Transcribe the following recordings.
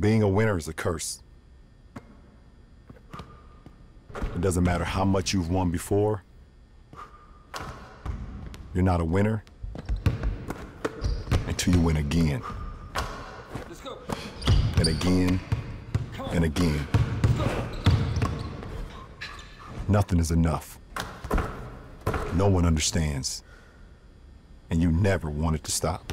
Being a winner is a curse. It doesn't matter how much you've won before. You're not a winner until you win again. Let's go. And again, and again. Nothing is enough. No one understands. And you never want it to stop.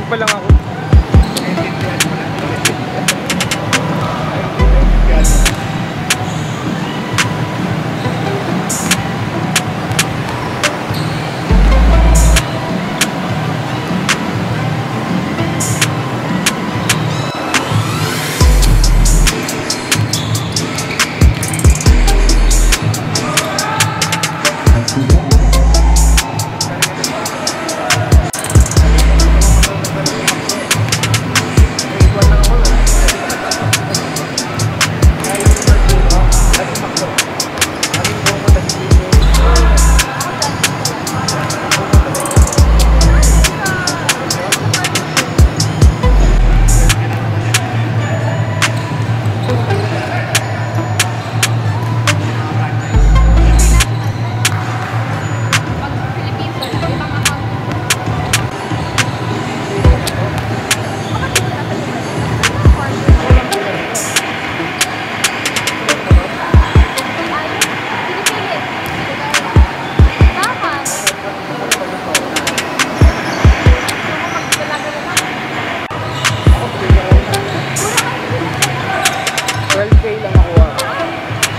Pa lang ako.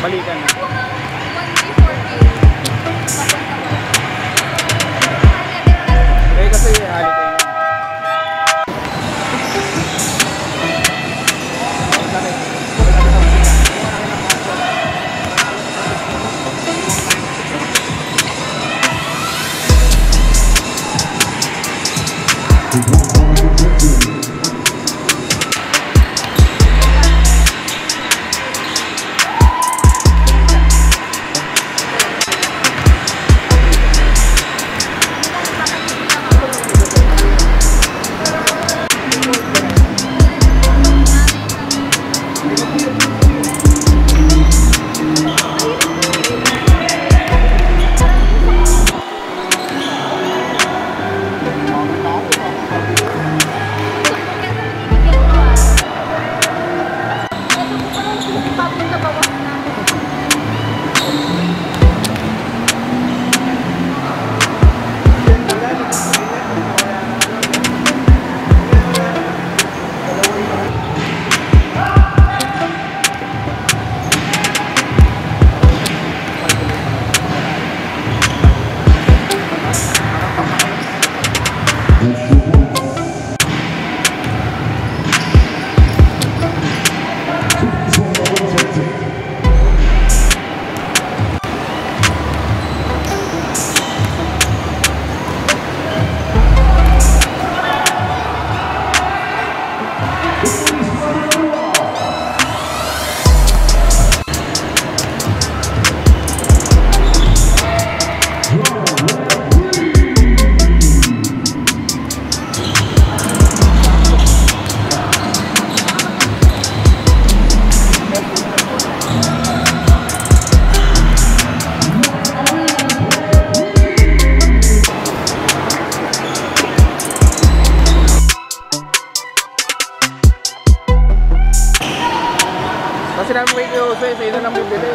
Balikan na. Eh kasi halit eh. The sinabi mo kay Jose, sa'yo na lang bibili.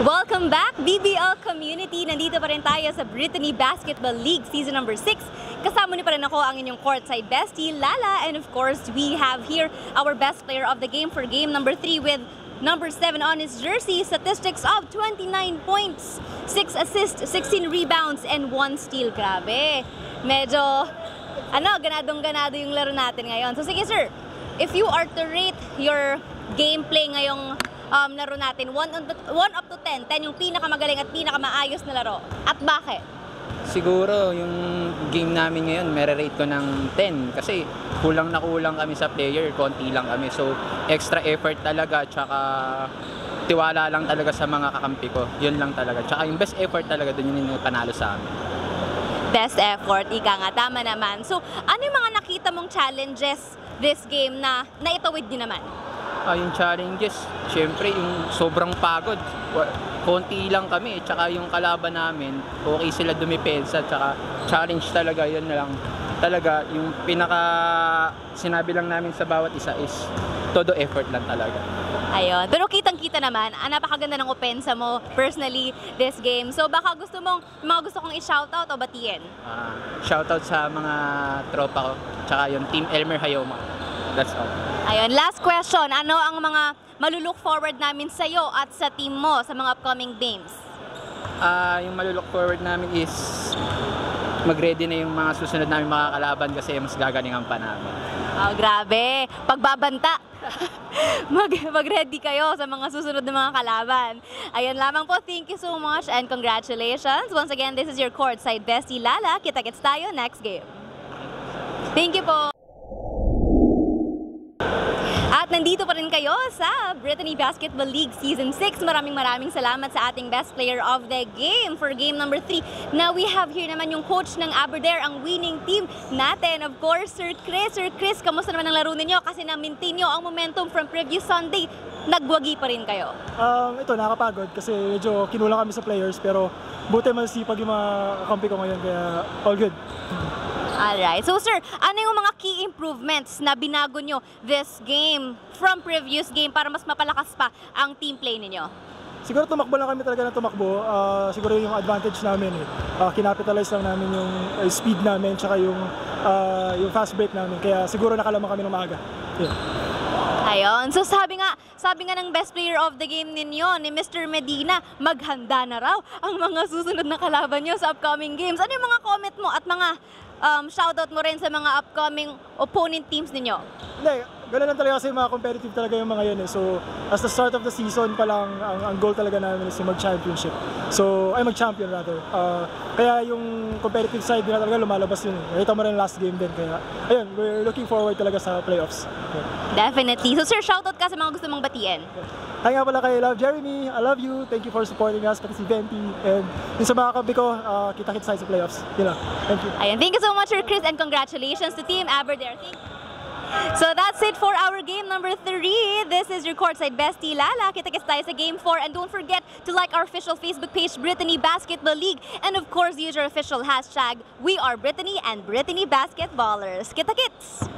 Welcome back, BBL community! Nandito pa rin tayo sa Brittany Basketball League Season number 6. Kasama niyo pa rin ako, ang inyong courtside bestie, Lala. And of course, we have here our best player of the game for game number 3 with number 7 on his jersey. Statistics of 29 points, 6 assists, 16 rebounds, and 1 steal. Grabe! Medyo, ganadong-ganado yung laro natin ngayon. So sige sir, if you are to rate your gameplay ngayong laro natin, 1 up to 10, 10 yung pinakamagaling at pinakamaayos na laro. At bakit? Siguro yung game namin ngayon, mere-rate ko ng 10 kasi kulang na kulang kami sa player, konti lang kami. So extra effort talaga, tsaka tiwala lang talaga sa mga kakampi ko. Yun lang talaga. Tsaka yung best effort talaga, dun yung panalo sa amin. Best effort, ika nga, tama naman. So ano yung mga nakita mong challenges this game na naitawid din naman? Yung challenges, syempre yung sobrang pagod. Konti lang kami, tsaka yung kalaban namin, okay sila dumipensa, tsaka challenge talaga, yun na lang. Talaga, yung pinaka sinabi lang namin sa bawat isa is todo effort lang talaga. Ayun, pero kitang-kita naman, napakaganda ng opensa mo personally this game. So baka gusto kong i-shoutout o batiin? Shoutout sa mga tropa ko, tsaka yung Team Elmer Hayoma. That's all. Ayun, last question. Ano ang mga malulook forward namin sa'yo at sa team mo sa mga upcoming games? yung malulook forward namin is mag-ready na yung mga susunod namin makakalaban kasi mas gagalingan pa namin. Oh, grabe. Pagbabanta. Mag-ready kayo sa mga susunod na mga kalaban. Ayan lamang po. Thank you so much and congratulations. Once again, this is your courtside bestie Lala. Kita-kits tayo next game. Thank you po. At nandito pa rin kayo sa Brittany Basketball League Season 6. Maraming salamat sa ating best player of the game for game number 3. Now we have here naman yung coach ng Aberdare, ang winning team natin. Of course, Sir Chris. Sir Chris, kamusta naman ang laro ninyo? Kasi na-maintain nyo ang momentum from previous Sunday. Nagwagi pa rin kayo. Ito, nakakapagod kasi medyo kinulang kami sa players pero buti masipag yung mga kakampi ko ngayon kaya all good. Alright. So sir, ano yung mga key improvements na binago nyo this game from previous game para mas mapalakas pa ang team play ninyo? Siguro tumakbo lang kami talaga na tumakbo. Siguro yung advantage namin kinapitalize lang namin yung speed namin tsaka yung fast break namin. Kaya siguro nakalaman kami ng maaga. Yeah. Ayun. So sabi nga ng best player of the game ninyo, ni Mr. Medina, maghanda na raw ang mga susunod na kalaban nyo sa upcoming games. Ano yung mga comment mo at mga shoutout mo rin sa mga upcoming opponent teams ninyo? Hindi, gano'n lang talaga kasi mga competitive talaga yung mga yun eh. So, as the start of the season pa lang, ang goal talaga namin is yung mag-championship. Mag-champion rather. Kaya yung competitive side nila talaga lumalabas yun. Nakita mo rin last game din. Kaya, ayun, we're looking forward talaga sa playoffs. Yeah. Definitely. So sir, shoutout ka sa mga gusto mong batiin. Hi nga pala kay Love Jeremy, I love you. Thank you for supporting us, pati si Venti. And yung sa mga kampi ko, kita-kits tayo sa playoffs. Yun lang. Thank you. Ayan, thank you so much, Sir Chris, and congratulations to Team Aberdare. Thank you. So that's it for our game number 3. This is your courtside bestie, Lala. Kita-kits tayo sa game 4. And don't forget to like our official Facebook page, Brittany Basketball League. And of course, use our official hashtag, We Are Brittany and Brittany Basketballers. Kita-kits!